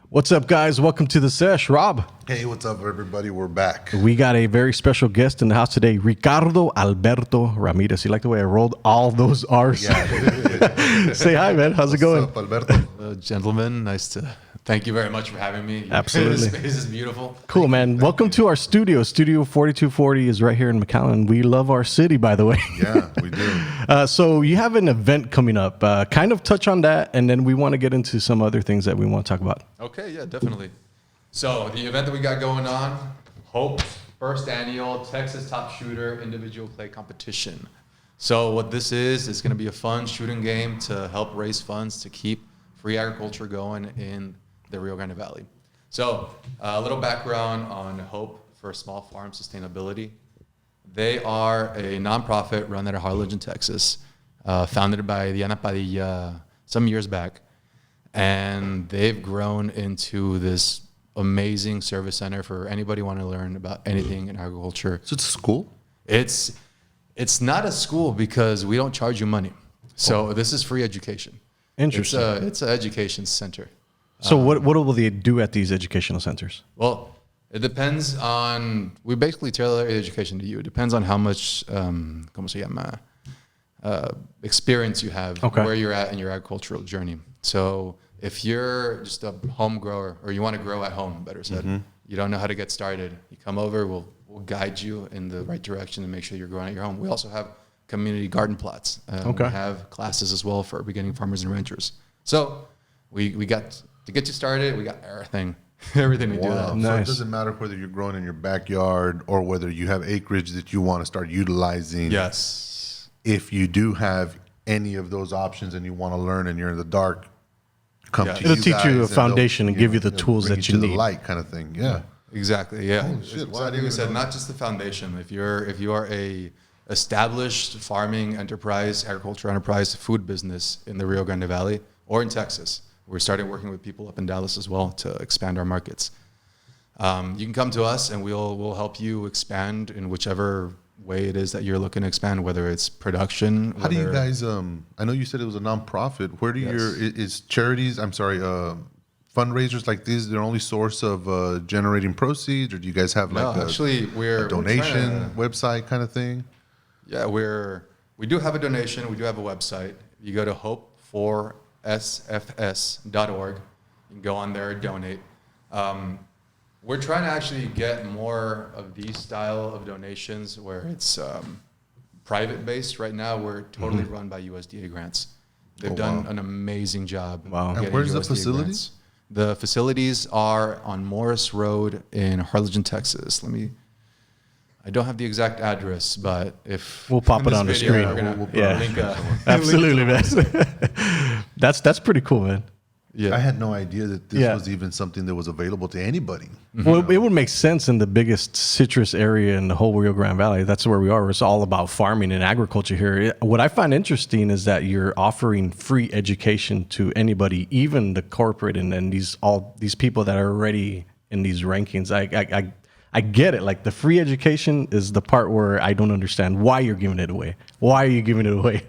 What's up, guys? Welcome to the sesh. Rob, Hey, what's up, everybody? We're back. we got a very special guest in the house today, Ricardo Alberto Ramirez. You like the way I rolled all those R's? Yeah. Say hi, man. How's it going? What's up, Alberto? Gentlemen, thank you very much for having me. Absolutely. This space is beautiful. Cool, man. Welcome to our studio. Studio 4240 is right here in McAllen. We love our city, by the way. Yeah, we do. So you have an event coming up. Kind of touch on that, and then we want to get into some other things that we want to talk about. Okay, yeah, definitely. So the event that we got going on, Hope's first annual Texas Top Shooter Individual Clay Competition. So what this is, it's going to be a fun shooting game to help raise funds to keep free agriculture going in the Rio Grande Valley. So a little background on Hope for Small Farm Sustainability. They are a nonprofit run out of Harlingen, Texas, founded by Diana Padilla some years back. And they've grown into this amazing service center for anybody want to learn about anything in agriculture. So it's a school? It's not a school because we don't charge you money. So this is free education. Interesting. It's an education center. So what will they do at these educational centers? Well, it depends on, we basically tailor education to you. It depends on how much, ¿cómo se llama? Experience you have, where you're at in your agricultural journey. So if you're just a home grower, or you want to grow at home, better said, you don't know how to get started, you come over, we'll guide you in the right direction and make sure you're growing at your home. We also have community garden plots. We have classes as well for beginning farmers and ranchers. So we got to get you started. We got everything to do that. So Nice. it doesn't matter whether you're growing in your backyard or whether you have acreage that you want to start utilizing. Yes. If you do have any of those options and you want to learn and you're in the dark, come Yeah. to It'll you teach guys you a and foundation they'll, and give you the they'll tools bring that to you the need. light kind of thing. Yeah. Exactly. Yeah. Holy shit, why Exactly. didn't You said I- not just the foundation. If you are a established farming enterprise, agriculture enterprise, food business in the Rio Grande Valley or in Texas, we're starting working with people up in Dallas as well to expand our markets. You can come to us and we'll help you expand in whichever way it is that you're looking to expand, whether it's production. How do you guys, I know you said it was a nonprofit. Where do is charities, fundraisers like these their only source of generating proceeds, or do you guys have like a donation website kind of thing? Yeah, we do have a donation. We do have a website. You go to hope4sfs.org. You can go on there and donate. We're trying to actually get more of these style of donations where it's private based. Right now, we're totally run by USDA grants. They've done an amazing job. Wow. And getting where's the USDA facility? grants. The facilities are on Morris Road in Harlingen, Texas. I don't have the exact address, but if We'll pop in it this on the video, screen. we're gonna We'll put it on link the Absolutely, man. That's pretty cool, man. Yeah. I had no idea that this Yeah. was even something that was available to anybody. Well, it would make sense in the biggest citrus area in the whole Rio Grande Valley. That's where we are. It's all about farming and agriculture here. What I find interesting is that you're offering free education to anybody, even the corporate and all these people that are already in these rankings. I get it. Like the free education is the part where I don't understand why you're giving it away. Why are you giving it away?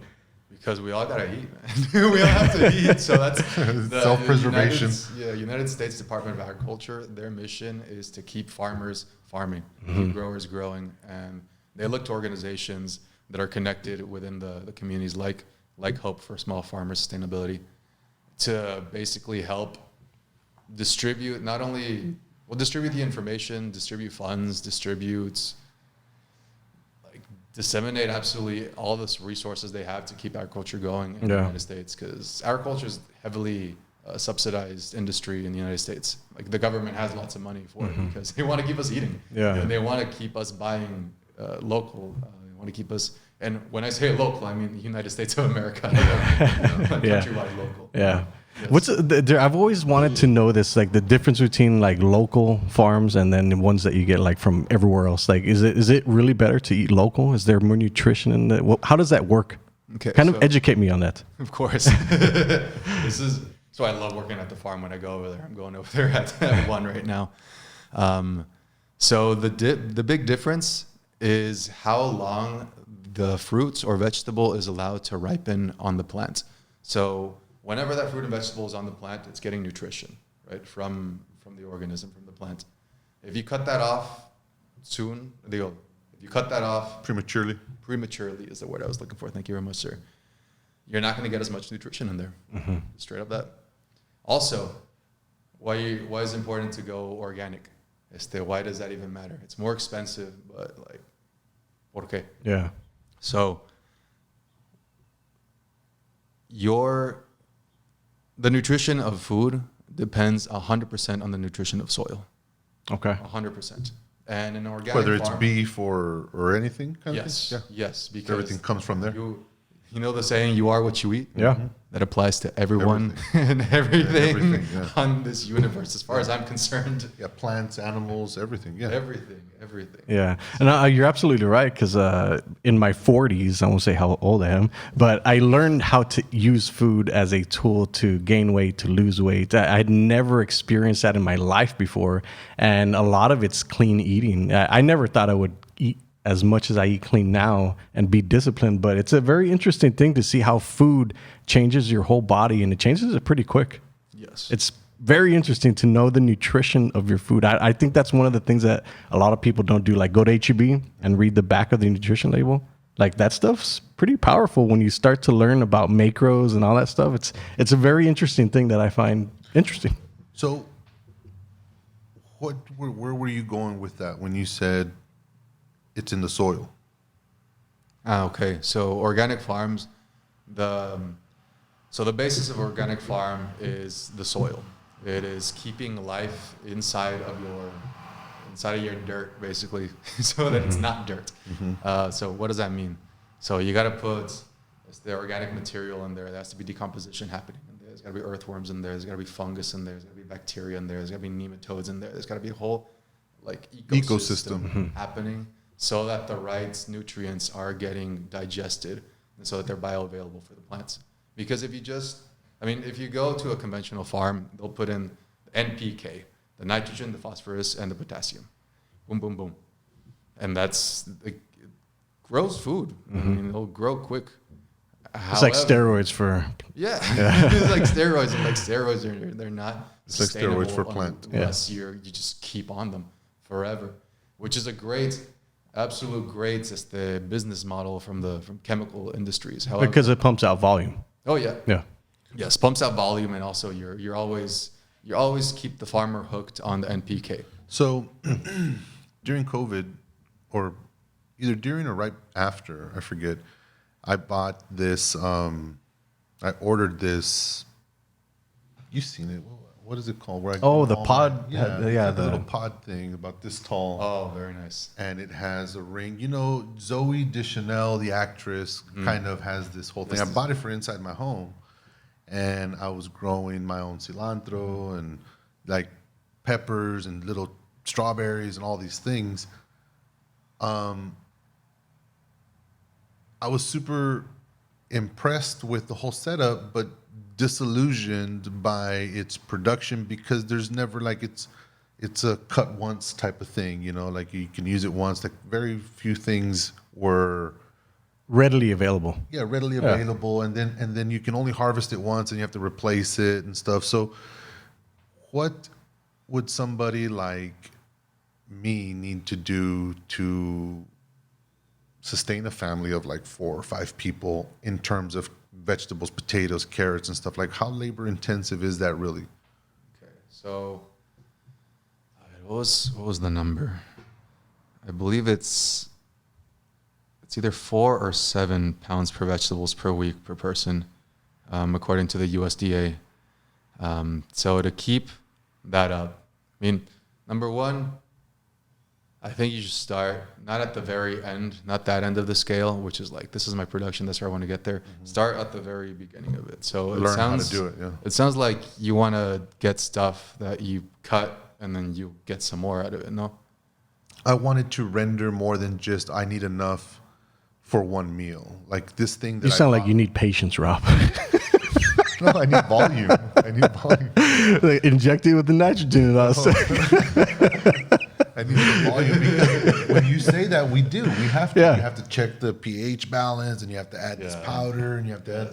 Because we all gotta eat, man. We all have to eat. So that's the Self-preservation. United States Department of Agriculture. Their mission is to keep farmers farming, keep growers growing, and they look to organizations that are connected within the communities, like Hope for Small Farmers Sustainability, to basically help distribute distribute the information, distribute funds, disseminate absolutely all the resources they have to keep agriculture going in the United States, because agriculture is heavily subsidized industry in the United States. Like the government has lots of money for it because they want to keep us eating. And they want to keep us buying local. They want to keep us. And when I say local, I mean the United States of America, countrywide local. Yeah. What's I've always wanted to know this, like the difference between like local farms and then the ones that you get like from everywhere else. Like, is it really better to eat local? Is there more nutrition in that? Well, how does that work? Okay, kind of educate me on that. Of course. So I love working at the farm when I go over there. I'm going over there at one right now. So the big difference is how long the fruits or vegetable is allowed to ripen on the plant. So whenever that fruit and vegetable is on the plant, it's getting nutrition, right, from the organism, from the plant. If you cut that off soon, if you cut that off Prematurely is the word I was looking for. Thank you very much, sir. You're not going to get as much nutrition in there. Straight up that. Also, why is it important to go organic? Why does that even matter? It's more expensive, but like, ¿por qué? Yeah. So, the nutrition of food depends 100% on the nutrition of soil. Okay. 100%. And an organic whether it's farm, beef or anything kind of yes, thing? yes, because Everything comes from there. You know the saying, you are what you eat? Yeah. That applies to everyone and everything, yeah. on this universe, as far as I'm concerned. Yeah, plants, animals, everything. Yeah. Everything. Yeah, and you're absolutely right, because in my 40s, I won't say how old I am, but I learned how to use food as a tool to gain weight, to lose weight. I'd never experienced that in my life before, and a lot of it's clean eating. I never thought I would eat as much as I eat clean now and be disciplined, but it's a very interesting thing to see how food changes your whole body, and it changes it pretty quick. Yes. It's very interesting to know the nutrition of your food. I think that's one of the things that a lot of people don't do. Like, go to H-E-B and read the back of the nutrition label. Like, that stuff's pretty powerful when you start to learn about macros and all that stuff. It's a very interesting thing that I find interesting. So, where were you going with that when you said it's in the soil? Okay. So organic farms, the basis of organic farm is the soil. It is keeping life inside of your dirt, basically, so that it's not dirt. So what does that mean? So you got to put the organic material in there. There has to be decomposition happening in there. There's got to be earthworms in there. There's got to be fungus in there. There's got to be bacteria in there. There's got to be nematodes in there. There's got to be a whole like ecosystem happening, so that the right nutrients are getting digested and so that they're bioavailable for the plants. Because if you go to a conventional farm, they'll put in NPK, the nitrogen, the phosphorus, and the potassium. Boom, boom, boom. And it grows food. I mean, it'll grow quick. It's like steroids for... Yeah. It's like steroids. And like steroids, they're not It's like sustainable steroids for plant. unless you just keep on them forever, which is absolute great business model from chemical industries. However, Because it pumps out volume. oh yeah. Yeah. Yes, pumps out volume, and also you always keep the farmer hooked on the NPK. So, during COVID, or either during or right after, I forget, I bought this, I ordered this, you've seen it, what is it called? Where I Oh, go the pod. the little pod thing about this tall. Oh, very nice. And it has a ring. You know, Zoe Deschanel, the actress, kind of has this whole thing. I bought it for inside my home, and I was growing my own cilantro and like peppers and little strawberries and all these things. I was super impressed with the whole setup, but disillusioned by its production, because there's never like it's a cut once type of thing, you know, like you can use it once. Like very few things were Readily available. readily available, and then you can only harvest it once and you have to replace it and stuff. So what would somebody like me need to do to sustain a family of like 4 or 5 people in terms of vegetables, potatoes, carrots, and stuff? Like, how labor intensive is that really? Okay, so what was the number? I believe it's either 4 or 7 pounds per vegetables per week per person, according to the USDA. So to keep that up, I mean, number one, I think you should start not at the very end, not that end of the scale, which is like, this is my production, that's where I want to get there. Start at the very beginning of it. So Learn how to do it. Yeah. It sounds like you want to get stuff that you cut and then you get some more out of it, no? I wanted to render more than just I need enough for one meal. Like this thing that You sound like you need patience, Rob. No, I need volume. I need volume. Like, inject it with the nitrogen and all that. I need the volume, because when you say that, we have to. Yeah. You have to check the pH balance, and you have to add this powder, and you have to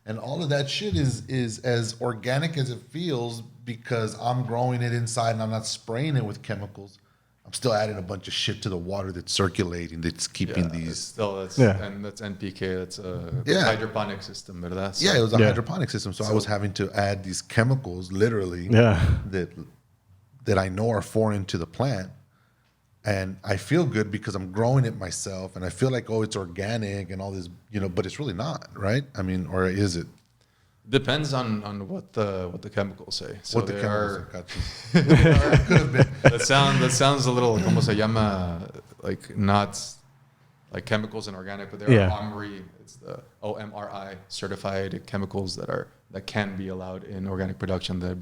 add, And all of that shit is as organic as it feels because I'm growing it inside and I'm not spraying it with chemicals. I'm still adding a bunch of shit to the water that's circulating, that's keeping these. And that's NPK. That's a hydroponic system, ¿verdad? So, it was a hydroponic system. So I was having to add these chemicals, literally, that I know are foreign to the plant. And I feel good because I'm growing it myself, and I feel like, oh, it's organic and all this, but it's really not, right? I mean, or is it? Depends on what the chemicals say. So what the chemicals could have been. That sounds a little como se llama, like not like chemicals and organic, but there are OMRI. It's the OMRI certified chemicals that can be allowed in organic production that have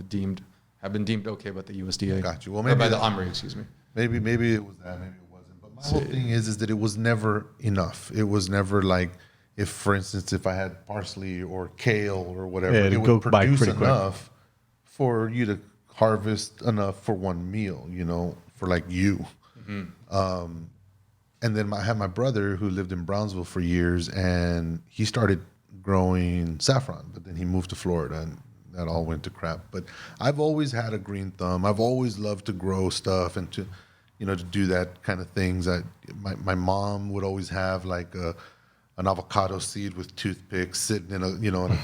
been deemed okay by the USDA. Got you. Well, maybe by the OMRI, excuse me. Maybe it was that, maybe it wasn't. But my whole thing is that it was never enough. It was never like, if, for instance, if I had parsley or kale or whatever, it would produce enough for you to harvest enough for one meal, for like you. Mm-hmm. And then I had my brother who lived in Brownsville for years, and he started growing saffron, but then he moved to Florida, and that all went to crap. But I've always had a green thumb. I've always loved to grow stuff and to do that kind of things. My mom would always have like an avocado seed with toothpicks sitting in a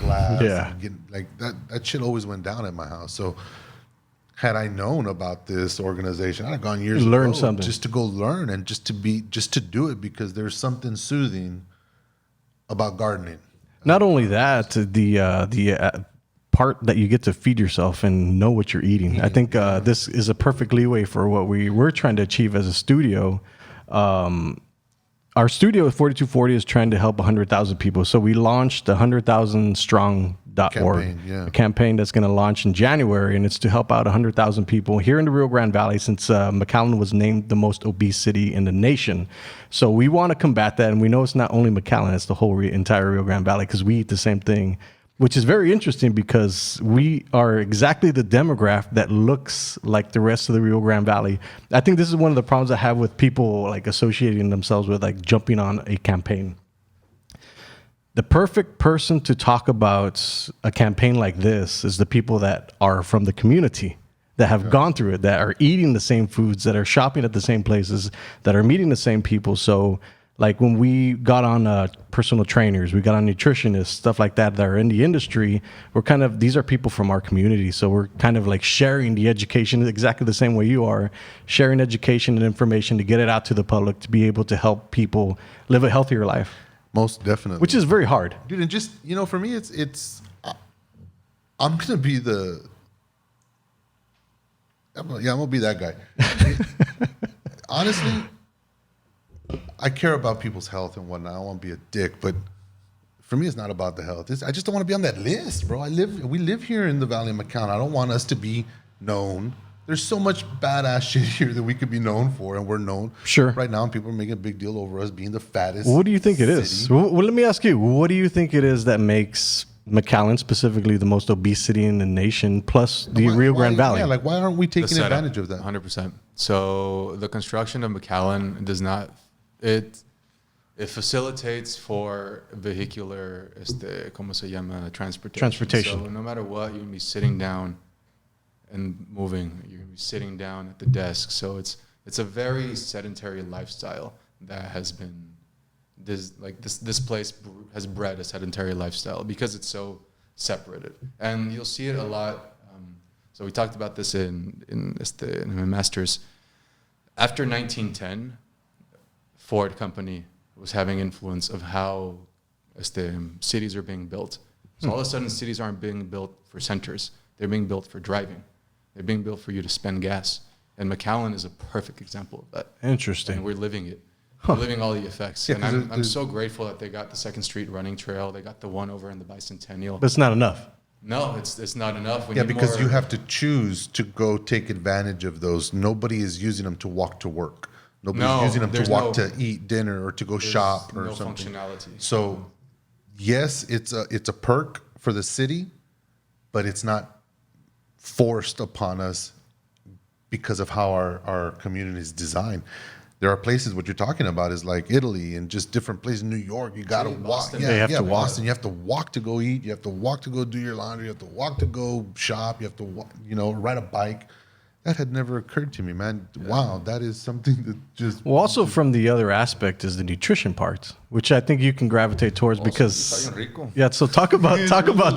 glass. Yeah. Like that shit always went down at my house. So had I known about this organization, I'd have gone years ago something. Just to go learn and just to do it, because there's something soothing about gardening. Not only that, the part that you get to feed yourself and know what you're eating. I think this is a perfect leeway for what we're trying to achieve as a studio. Our studio at 4240 is trying to help 100,000 people. So we launched the 100,000strong.org, a campaign that's going to launch in January, and it's to help out 100,000 people here in the Rio Grande Valley, since McAllen was named the most obese city in the nation. So we want to combat that, and we know it's not only McAllen, it's the whole entire Rio Grande Valley, because we eat the same thing, which is very interesting because we are exactly the demographic that looks like the rest of the Rio Grande Valley. I think this is one of the problems I have with people like associating themselves with like jumping on a campaign. The perfect person to talk about a campaign like this is the people that are from the community, that have gone through it, that are eating the same foods, that are shopping at the same places, that are meeting the same people. So like when we got on personal trainers, we got on nutritionists, stuff like that are in the industry, these are people from our community. So we're kind of like sharing the education exactly the same way you are, sharing education and information to get it out to the public, to be able to help people live a healthier life. Most definitely. Which is very hard. Dude, and just, for me, I'm going to be I'm going to be that guy. Honestly, I care about people's health and whatnot. I don't want to be a dick, but for me, it's not about the health. I just don't want to be on that list, bro. We live here in the Valley of McAllen. I don't want us to be known. There's so much badass shit here that we could be known for, and we're known. Sure. Right now, people are making a big deal over us being the fattest. What do you think it is? Well, let me ask you, what do you think it is that makes McAllen specifically the most obese city in the nation, plus the Rio Grande Valley? Yeah, like why aren't we taking advantage of that? 100%. So the construction of McAllen does not... It facilitates for vehicular, ¿cómo se llama? Transportation. So no matter what, you're going to be sitting down and moving. You're going to be sitting down at the desk. So it's a very sedentary lifestyle that has been this place has bred a sedentary lifestyle because it's so separated. And you'll see it a lot. So we talked about this in my master's. After 1910, Ford company was having influence of how cities are being built. So all of a sudden, cities aren't being built for centers. They're being built for driving. They're being built for you to spend gas. And McAllen is a perfect example of that. Interesting. And we're living it. We're living all the effects. Yeah, and I'm so grateful that they got the 2nd Street running trail. They got the one over in the Bicentennial. But it's not enough. No, it's not enough. We need because you have to choose to go take advantage of those. Nobody is using them to walk to work. Nobody's using them to walk to eat dinner or to go shop or something. Functionality. So, yes, it's a perk for the city, but it's not forced upon us because of how our community is designed. there are places what you're talking about is like Italy and just different places in New York. You got to walk. Boston. Yeah, They have to walk. Boston. You have to walk to go eat. You have to walk to go do your laundry. You have to walk to go shop. You have to, ride a bike. That had never occurred to me, man. Wow, that is something that just. Well, also from the other aspect is the nutrition part, which I think you can gravitate towards because. está bien rico. Yeah, so talk about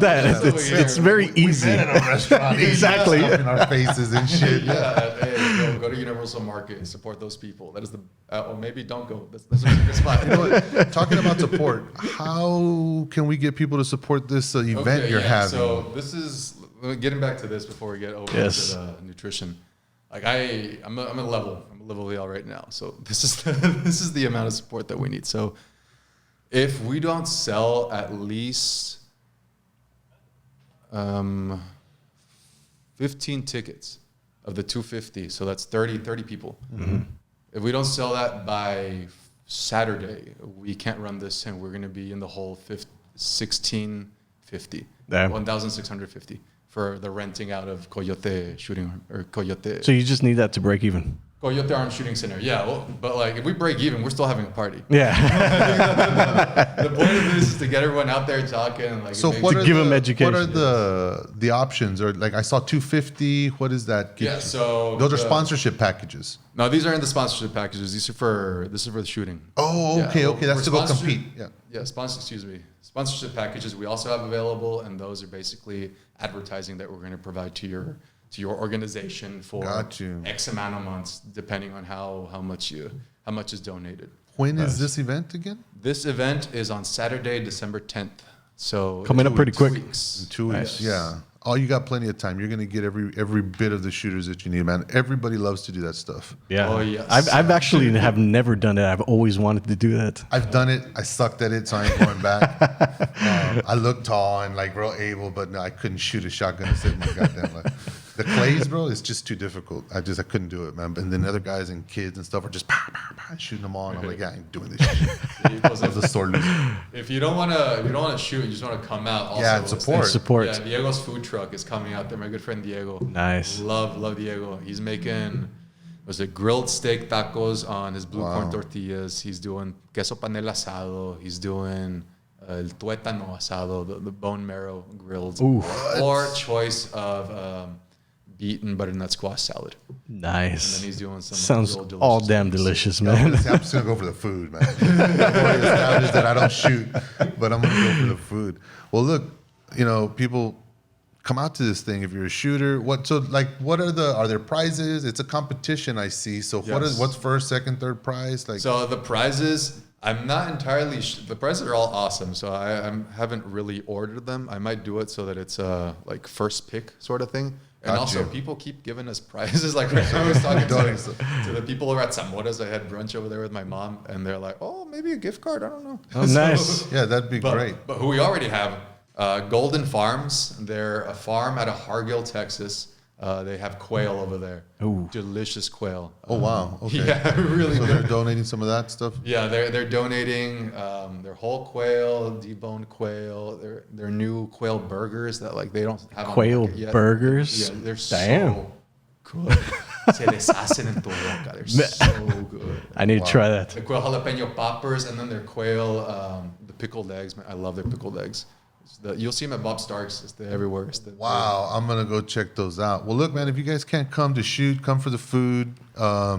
that. It's very easy. At a restaurant, Exactly. eating stuff in our faces and shit. Yeah, hey, go to Universal Market and support those people. That is the, or maybe don't go. That's a good spot. You know what? Talking about support, how can we get people to support this event you're having? So this is getting back to this before we get over to the nutrition. Like I'm a level EL right now. So this is this is the amount of support that we need. So if we don't sell at least 15 tickets of the 250, so that's 30 people. Mm-hmm. If we don't sell that by Saturday, we can't run this, and we're going to be in the hole 1650, 1,650 for the renting out of Coyote shooting or Coyote. So you just need that to break even. Coyote Arms Shooting Center. Yeah, well, but like if we break even, we're still having a party. Yeah. The point of this is to get everyone out there talking and like. So give them education. What are the options? Or like I saw 250. What does that get? Yeah, so those are sponsorship packages. No, these aren't the sponsorship packages. This is for the shooting. Oh, okay, Yeah, okay. That's to go compete. Yeah. Yeah, sponsorship packages we also have available, and those are basically advertising that we're going to provide to your organization for X amount of months, depending on how much is donated. When is this event again? This event is on Saturday, December 10th. So coming up pretty quick. In 2 weeks, yeah. Oh, you got plenty of time. You're going to get every bit of the shooters that you need, man. Everybody loves to do that stuff. Yeah. Oh, yes. I've actually have never done it. I've always wanted to do that. I've done it. I sucked at it, so I ain't going back. I look tall and like real able, but no, I couldn't shoot a shotgun to save my goddamn life. The clays, bro, it's just too difficult. I couldn't do it, man. And then other guys and kids and stuff are just shooting them all. And I'm like, yeah, I ain't doing this shit. I was a sore loser. If you don't want to shoot, you just want to come out. Also, yeah, support. Yeah, Diego's food truck is coming out there. My good friend Diego. Nice. Love Diego. He's making grilled steak tacos on his blue corn tortillas. He's doing queso panela asado. He's doing el tuétano asado, the bone marrow grilled. Ooh. Or choice of beaten butternut squash salad. Nice. And then he's doing some sounds real delicious all damn things. delicious, Yeah, man. I'm just gonna go for the food, man. I've already established that I don't shoot, but I'm gonna go for the food. Well, look, people come out to this thing if you're a shooter. What are there prizes? It's a competition, I see. So Yes. what's first, second, third prize? Like, So the prizes, I'm not entirely. The prizes are all awesome. So I haven't really ordered them. I might do it so that it's like first pick sort of thing. And Gotcha. also, people keep giving us prizes. Like right now, I was talking to the people over at Zamora's. I had brunch over there with my mom, and they're like, "Oh, maybe a gift card. I don't know." Oh, nice. yeah, that'd be great. But who we already have, Golden Farms. They're a farm out of Hargill, Texas. They have quail over there. Ooh. Delicious quail. Oh wow. Okay. Yeah, really So good. they're donating some of that stuff. Yeah, they're donating their whole quail, deboned quail, their new quail burgers that like they don't have Quail on the market yet. burgers? Yeah, they're Damn. so good. Se deshacen en tu boca. They're so good. I need to try that. The quail jalapeno poppers and then their quail, the pickled eggs. Man, I love their pickled eggs. You'll see them at Bob Stark's. They're everywhere. Wow, I'm gonna go check those out. Well, look, man, if you guys can't come to shoot, come for the food.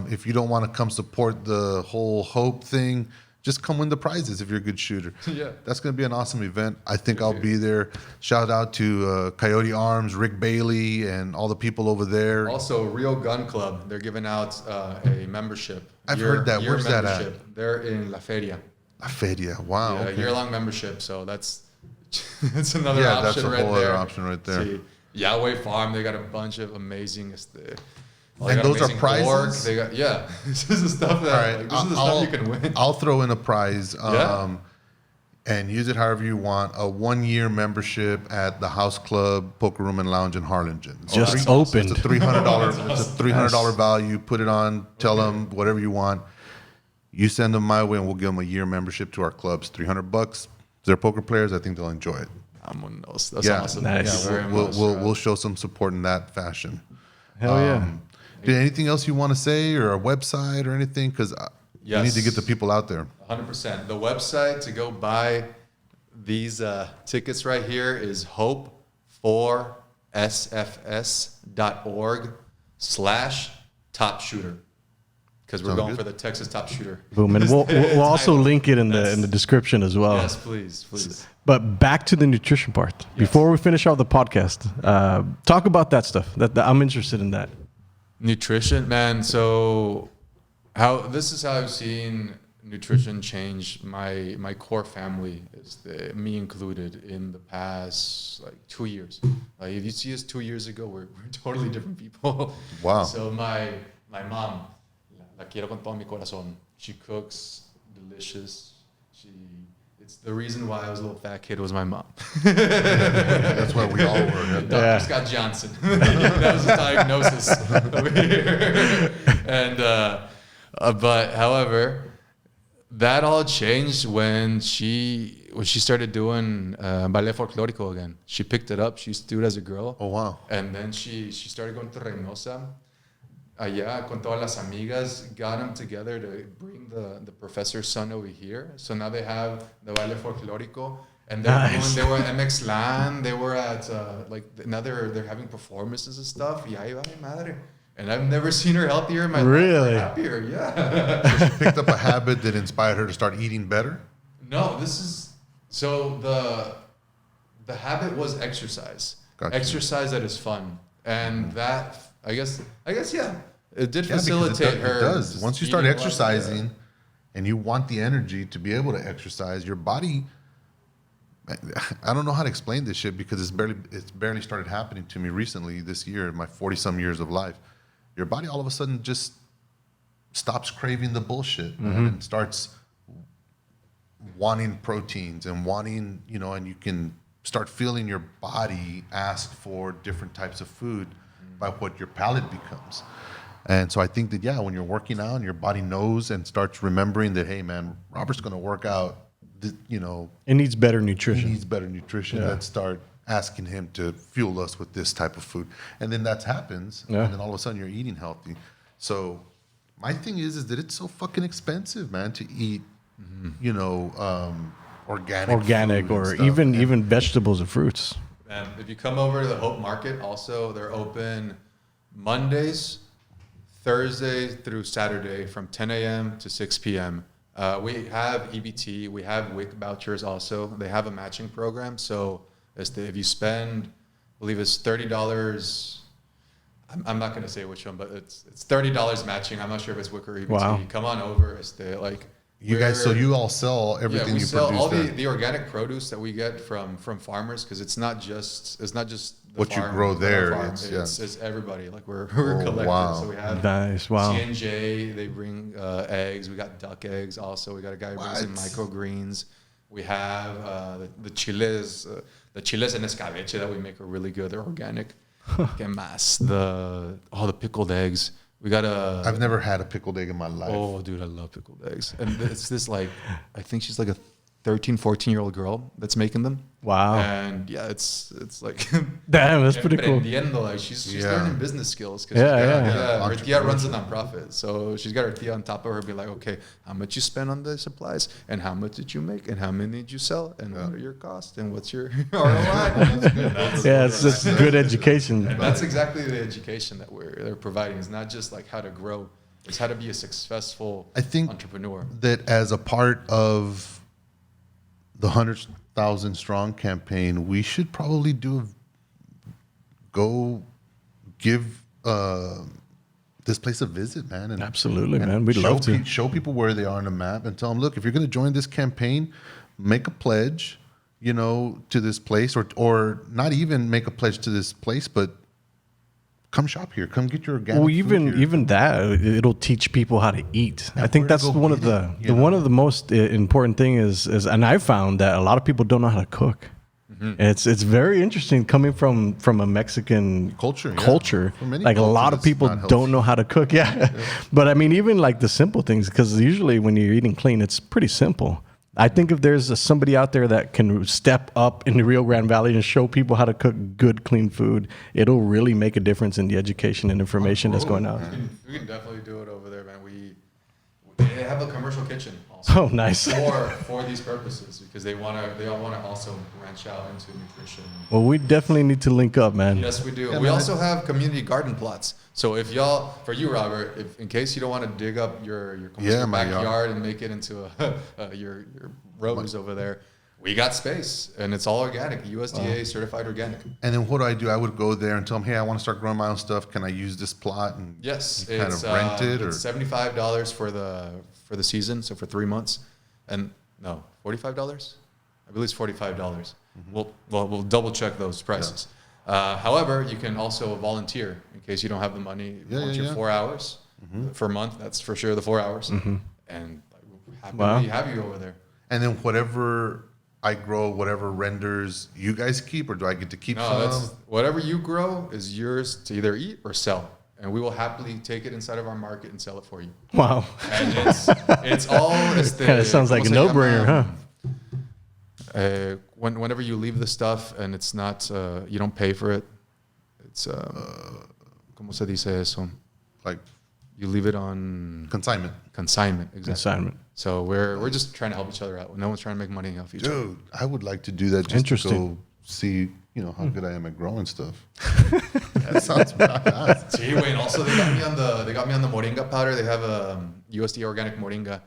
If you don't want to come support the whole Hope thing, just come win the prizes if you're a good shooter. Yeah. That's gonna be an awesome event. I think I'll be there. Shout out to Coyote Arms, Rick Bailey, and all the people over there. Also, Rio Gun Club. They're giving out a membership. I've heard that. Year Where's that at? membership. They're in La Feria. La Feria. Wow. Yeah, okay. year-long membership. So that's another Yeah, option that's a right whole there. other option right there. See, Yahweh Farm, they got a bunch of amazing. They And got those are amazing prizes? pork. They got this is the stuff that All right. like, this is the stuff you can win. I'll throw in a prize. Yeah. And use it however you want. A 1-year membership at the House Club Poker Room and Lounge in Harlingen. It's Just It's opened. a $300. It's a $300 value. Put it on. Tell them whatever you want. You send them my way, and we'll give them a year membership to our clubs. $300. They're poker players. I think they'll enjoy it. That's yeah, awesome. Nice. Thank you very We'll much. we'll show some support in that fashion. Hell yeah. Anything else you want to say, or a website or anything? Because you need to get the people out there. 100%. The website to go buy these tickets right here is hope4sfs.org/top shooter. Because we're going for the Texas Top Shooter. Boom. And we'll also link it in the description as well. Yes, please. But back to the nutrition part. Yes. Before we finish off the podcast, talk about that stuff. That I'm interested in that. Nutrition, man. So this is how I've seen nutrition change my core family, me included, in the past 2 years. Like if you see us 2 years ago, we're totally different people. Wow. So my mom, la quiero con todo mi corazón. She cooks delicious. It's the reason why I was a little fat kid was my mom. That's why we all were. Dr. Scott Johnson. That was the diagnosis over here. And but however, that all changed when she started doing ballet folclórico again. She picked it up. She used to do it as a girl. Oh wow! And then she started going to Reynosa. Allá con todas las amigas, got them together to bring the professor's son over here. So now they have the ballet folclórico, and they were at MX Land. They were at now they're having performances and stuff. Y ahí va mi madre. And I've never seen her healthier in my life. Really? Happier, yeah. So she picked up a habit that inspired her to start eating better? No, so the habit was exercise. Gotcha. Exercise that is fun. And that, I guess, yeah. It did facilitate her. It does. Once you start exercising and you want the energy to be able to exercise, your body, I don't know how to explain this shit because it's barely started happening to me recently this year in my 40-some years of life. Your body all of a sudden just stops craving the bullshit and starts wanting proteins and wanting, and you can start feeling your body ask for different types of food by what your palate becomes. And so I think that, when you're working out and your body knows and starts remembering that, hey, man, Robert's going to work out, it needs better nutrition. He needs better nutrition. Let's start asking him to fuel us with this type of food. And then that happens. And then all of a sudden you're eating healthy. So my thing is that it's so fucking expensive, man, to eat, organic or stuff. even vegetables and fruits. If you come over to the Hope Market, also, they're open Mondays, Thursday through Saturday from 10 a.m. to 6 p.m. We have EBT. We have WIC vouchers also. They have a matching program. So if you spend, I believe it's $30. I'm not going to say which one, but it's $30 matching. I'm not sure if it's WIC or EBT. Wow. Come on over. You guys, so you all sell everything you sell produce all there. the organic produce that we get from farmers, because it's not just the what farm, you grow there. It's everybody. Like we're collective. Wow. So we have C&J. They bring eggs. We got duck eggs. Also, we got a guy who brings in microgreens. We have the chiles en escabeche that we make are really good. They're organic. Que más? The pickled eggs. We got I've never had a pickled egg in my life. Oh, dude, I love pickled eggs. And it's this I think she's like a 13, 14-year-old girl that's making them. Wow. And it's like damn, that's pretty cool. Like she's learning business skills. Yeah. Her tia runs a nonprofit, so she's got her tia on top of her, be like, okay, how much you spend on the supplies, and how much did you make, and how many did you sell, and what are your costs, and what's your ROI? It's good education. And that's exactly the education that they're providing. It's not just like how to grow; it's how to be a successful entrepreneur. That as a part of the 100,000 Strong campaign, we should probably go give this place a visit, man. And absolutely, man. We'd love to show people where they are on the map and tell them, look, if you're going to join this campaign, make a pledge, to this place, or not even make a pledge to this place, but come shop here. Come get your organic food here. Even that, it'll teach people how to eat. I think that's one of the most important thing is, and I found that a lot of people don't know how to cook. Mm-hmm. It's very interesting coming from a Mexican culture. Like a lot of people don't know how to cook. Yeah. But I mean, even like the simple things, because usually when you're eating clean, it's pretty simple. I think if there's somebody out there that can step up in the Rio Grande Valley and show people how to cook good, clean food, it'll really make a difference in the education and information that's going out. We can definitely do it over there, man. They have a commercial kitchen also. Oh, nice. For these purposes, because they all want to also branch out into nutrition. Well, we definitely need to link up, man. Yes, we do. We also have community garden plots. So if for you, Robert, if in case you don't want to dig up your backyard and make it into your rows over there, we got space, and it's all organic, USDA certified organic. And then what do? I would go there and tell them, hey, I want to start growing my own stuff. Can I use this plot? And yes, kind of rent it, or it's $75 for the season, so for 3 months, and no, $45. I believe it's $45. We'll double check those prices. Yeah. However, you can also volunteer in case you don't have the money. Volunteer 4 hours for a month. That's for sure the 4 hours, and happily have you over there. And then whatever I grow, whatever renders you guys keep, or do I get to keep some? No, whatever you grow is yours to either eat or sell, and we will happily take it inside of our market and sell it for you. Wow. And it's all. It sounds like a no-brainer, huh? Whenever you leave the stuff and it's not, you don't pay for it. It's ¿cómo se dice eso? Like you leave it on consignment. Consignment, exactly. Consignment. So we're just trying to help each other out. No one's trying to make money off each other. Dude, I would like to do that just to go see, how good I am at growing stuff. That sounds badass. See, wait, also they got me on the moringa powder. They have a USDA organic moringa.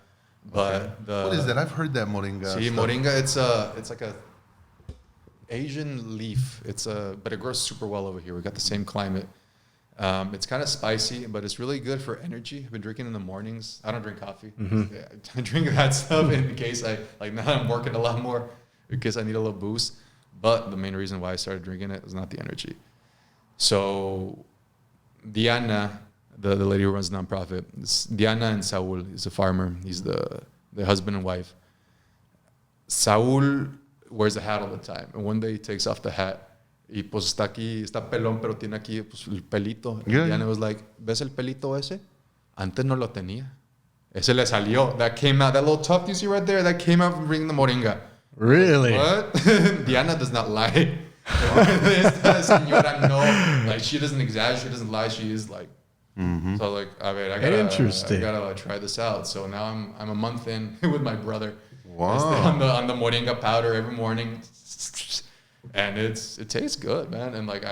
But what is that? I've heard that moringa. See, stuff. moringa, it's like a Asian leaf. But it grows super well over here. We got the same climate. It's kind of spicy, but it's really good for energy. I've been drinking in the mornings. I don't drink coffee. Yeah, I drink that stuff in case now I'm working a lot more, in case I need a little boost. But the main reason why I started drinking it was not the energy. So Diana, the lady who runs the nonprofit, Diana and Saul is a farmer. He's the husband and wife. Saul wears a hat all the time, and one day he takes off the hat. Y pues está pelón, pero tiene aquí pues, el pelito. Yeah. Diana was like, ¿ves el pelito ese? Antes no lo tenía. Ese le salió. That came out. That little tuft you see right there, that came out from bringing the moringa. Really? What? Diana does not lie. Esta señora no. Like, she doesn't exaggerate. She doesn't lie. She is like. So like, I gotta try this out. So now I'm a month in with my brother. Wow. On the moringa powder every morning. And it tastes good, man. And like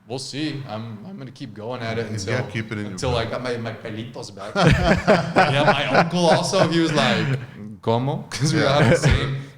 we'll see. I'm gonna keep going at it until I got my pelitos back. Yeah, my uncle also, he was like, ¿Cómo? Because we have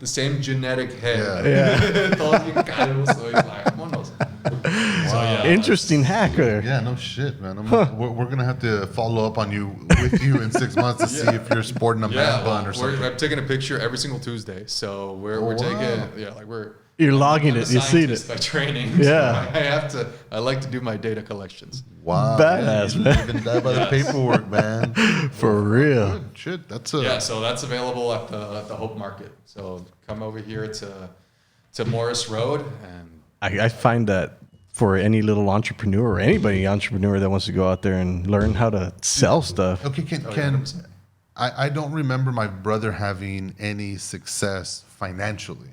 the same genetic head. Yeah. Todos bien calvos, so he's like, vámonos. Wow. So, yeah, Interesting hacker. Yeah, no shit, man. We're gonna have to follow up on you in 6 months to see if you're sporting a man bun or something. I'm taking a picture every single Tuesday. So we're taking You're logging it. You see it. By training. Yeah. So I like to do my data collections. Wow. Badass, man. You even die by the paperwork, man. For real. Good shit. That's so that's available at the Hope Market. So come over here to Morris Road, and I find that for any little entrepreneur or anybody entrepreneur that wants to go out there and learn how to sell stuff. Okay, I don't remember my brother having any success financially.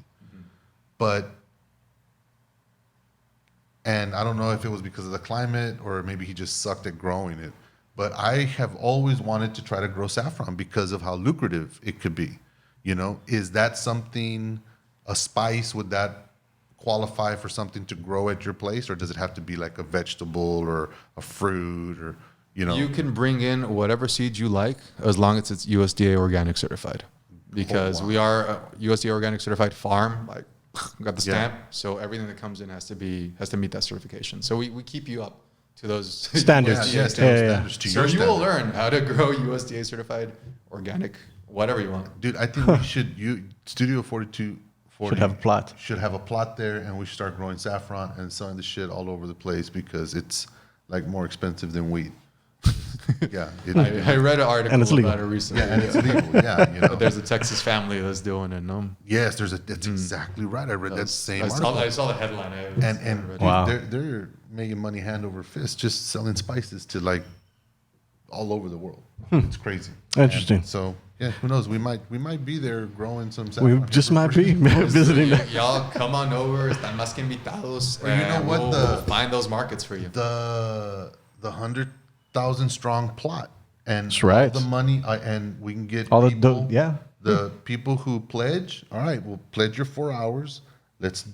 And I don't know if it was because of the climate or maybe he just sucked at growing it. But I have always wanted to try to grow saffron because of how lucrative it could be. Is that something, a spice, would that qualify for something to grow at your place? Or does it have to be like a vegetable or a fruit or, You can bring in whatever seeds you like as long as it's USDA organic certified. Because we are a USDA organic certified farm, like got the stamp, so everything that comes in has to meet that certification. So we keep you up to those standards. Standards to so your you will learn how to grow USDA certified organic, whatever you want. Dude, I think we should. Studio 4240 should have a plot there, and we should start growing saffron and selling the shit all over the place because it's like more expensive than wheat. Yeah, I read an article about it recently. Yeah, and it's legal. Yeah, There's a Texas family that's doing it. No. Yes, that's exactly right. I read that same article. I saw the headline. And wow. they're making money hand over fist just selling spices to like all over the world. It's crazy. Interesting. And so yeah, who knows? We might be there growing some. We saffron just for might free. be visiting that. Y'all come on over. Están más que invitados. Well, you know and what? We'll find those markets for you. The 100,000 strong plot and That's right. all the money and we can get All the people, yeah. the people who pledge. All right, we'll pledge your 4 hours. Let's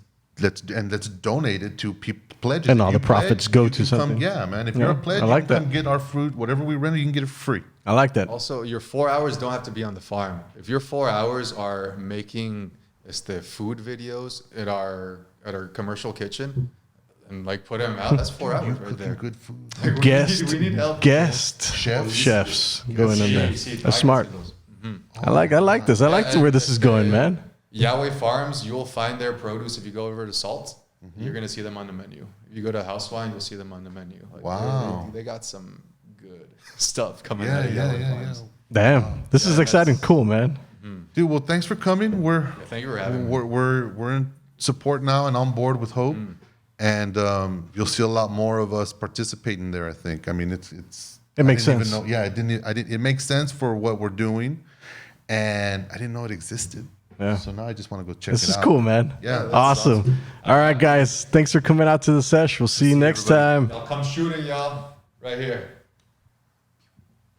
donate it to people pledges. And If all you the profits go you to can come- something. yeah, man. If Yeah, you're a pledge, I like you can come that. get our fruit. Whatever we render, you can get it free. I like that. Also, your 4 hours don't have to be on the farm. If your 4 hours are making the food videos at our commercial kitchen and like put them out, that's 4 hours right Cooking there. good food. Like, Guest, we need help. guest Chefs. going in there. You see it, That's I can smart. see those. I like this. I like Yeah, where this is going, man. Yahweh Farms, you'll find their produce if you go over to Salt. You're gonna see them on the menu. If you go to House Wine, you'll see them on the menu. Like, Wow. they got some good stuff coming Yeah, out of yeah, Yahweh yeah, Farms. yeah. Damn, this is exciting. Cool, man. Dude, well, thanks for coming. Yeah, thank you for having me. We're in support now and on board with Hope, and you'll see a lot more of us participating there. I think. I mean, it's. It makes I didn't sense. Even know, yeah, I didn't. It makes sense for what we're doing, and I didn't know it existed. Yeah. So now I just want to go check This it is out. cool, man. Yeah, that's Awesome. All right, guys. Thanks for coming out to the sesh. We'll see you next time. Y'all come shooting, y'all, right here.